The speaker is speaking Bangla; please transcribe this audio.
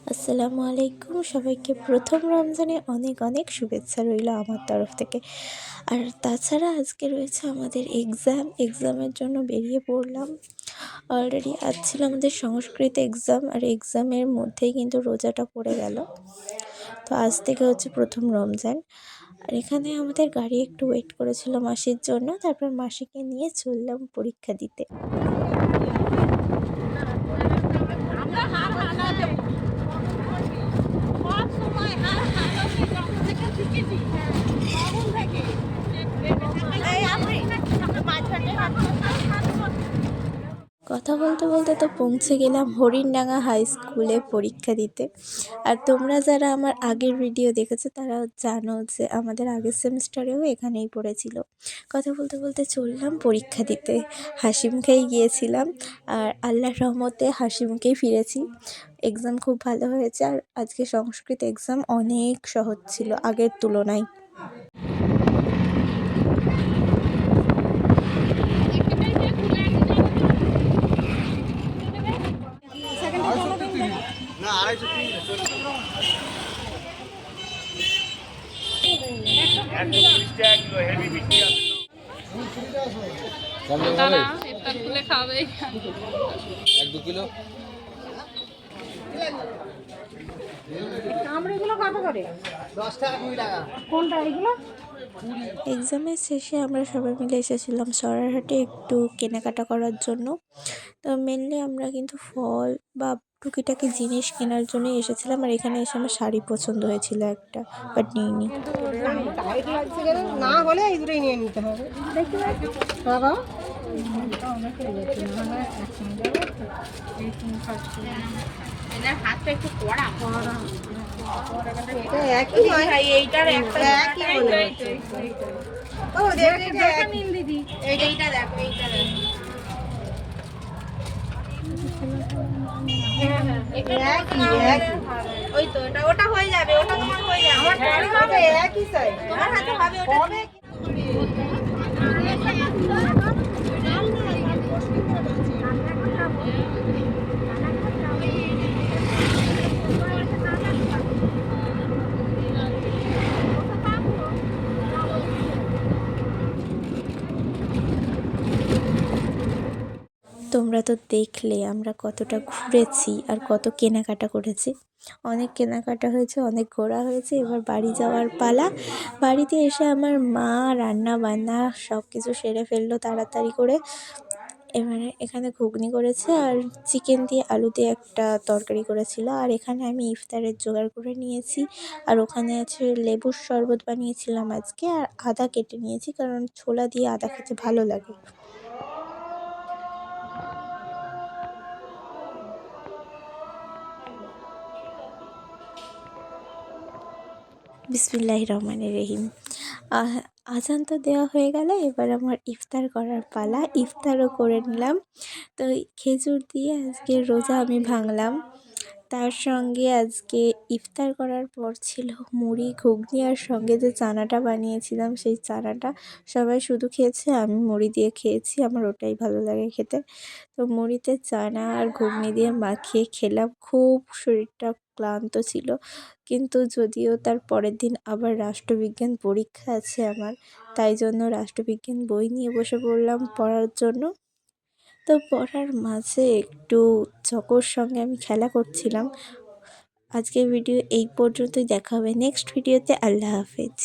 আসসালামু আলাইকুম, সবাইকে প্রথম রমজানে অনেক অনেক শুভেচ্ছা রইল আমার তরফ থেকে। আর তাছাড়া আজকে রয়েছে আমাদের এক্সামের জন্য বেরিয়ে পড়লাম। অলরেডি আজ ছিল আমাদের সংস্কৃত এক্সাম, আর এক্সামের মধ্যেই কিন্তু রোজাটা পড়ে গেল। তো আজ থেকে হচ্ছে প্রথম রমজান। আর এখানে আমাদের গাড়ি একটু ওয়েট করেছিল মাসির জন্য, তারপর মাসিকে নিয়ে চললাম পরীক্ষা দিতে। কথা বলতে বলতে তো পৌঁছে গেলাম হরিণডাঙ্গা হাই স্কুলে পরীক্ষা দিতে। আর তোমরা যারা আমার আগের ভিডিও দেখেছো তারা জানো যে আমাদের আগের সেমিস্টারেও এখানেই পড়েছিল। কথা বলতে বলতে চললাম পরীক্ষা দিতে। হাসিমুখেই গিয়েছিলাম, আর আল্লাহর রহমতে হাসিমুখেই ফিরেছি। এক্সাম খুব ভালো হয়েছে, আর আজকে সংস্কৃত এক্সাম অনেক সহজ ছিল আগের তুলনায়। এক্সামের শেষে আমরা সবাই মিলে এসেছিলাম সরারহাটে একটু কেনাকাটা করার জন্য। তো মেনলি আমরা কিন্তু ফল বা টুকিটাকি জিনিস কেনার জন্যই এসেছিলাম। আর এখানে এসে আমার শাড়ি পছন্দ হয়েছিল একটা, বাট নিইনি। না হলে এই দুটোই নিয়ে নিতে হবে। হাতটা একটু কড়া, এটা একই ভাই, এইটার একটা একই মনে হচ্ছে। ও দেখো নিন দিদি, এইটা দেখো, এইটা দেখো। ওই তো ওটা হয়ে যাবে, ওটা তোমার হয়ে যাবে। আমার একই সাইজ, তোমার হাতে হবে ওটা। তোমরা তো দেখলে আমরা কতটা ঘুরেছি আর কত কেনাকাটা করেছি। অনেক কেনাকাটা হয়েছে, অনেক ঘোরা হয়েছে। এবার বাড়ি যাওয়ার পালা। বাড়িতে এসে আমার মা রান্না বান্না সব কিছু সেরে ফেললো তাড়াতাড়ি করে। এবারে এখানে ঘুগনি করেছে, আর চিকেন দিয়ে আলু দিয়ে একটা তরকারি করেছিল। আর এখানে আমি ইফতারের জোগাড় করে নিয়েছি। আর ওখানে আছে লেবুর শরবত বানিয়েছিলাম আজকে, আর আদা কেটে নিয়েছি, কারণ ছোলা দিয়ে আদা খেতে ভালো লাগে। বিসমিল্লাহির রহমানির রহিম। আজান তো দেওয়া হয়ে গেল, এবার আমার ইফতার করার পালা। ইফতারও করে নিলাম। তো খেজুর দিয়ে আজকে রোজা আমি ভাঙলাম। তার সঙ্গে আজকে ইফতার করার পর ছিল মুড়ি, ঘুগনি, আর সঙ্গে যে চানাটা বানিয়েছিলাম সেই চানাটা। সবাই শুধু খেয়েছে, আমি মুড়ি দিয়ে খেয়েছি, আমার ওটাই ভালো লাগে খেতে। তো মুড়িতে চানা আর ঘুগনি দিয়ে মাখিয়ে খেলাম। খুব শরীরটা ক্লান্ত ছিল, কিন্তু যদিও তার পরের দিন আবার রাষ্ট্রবিজ্ঞান পরীক্ষা আছে আমার, তাই জন্য রাষ্ট্রবিজ্ঞান বই নিয়ে বসে পড়লাম পড়ার জন্য। তো পড়ার মাঝে একটু চকোর সঙ্গে আমি খেলা করছিলাম। আজকের ভিডিও এই পর্যন্তই, দেখা হবে নেক্সট ভিডিওতে। আল্লাহ হাফেজ।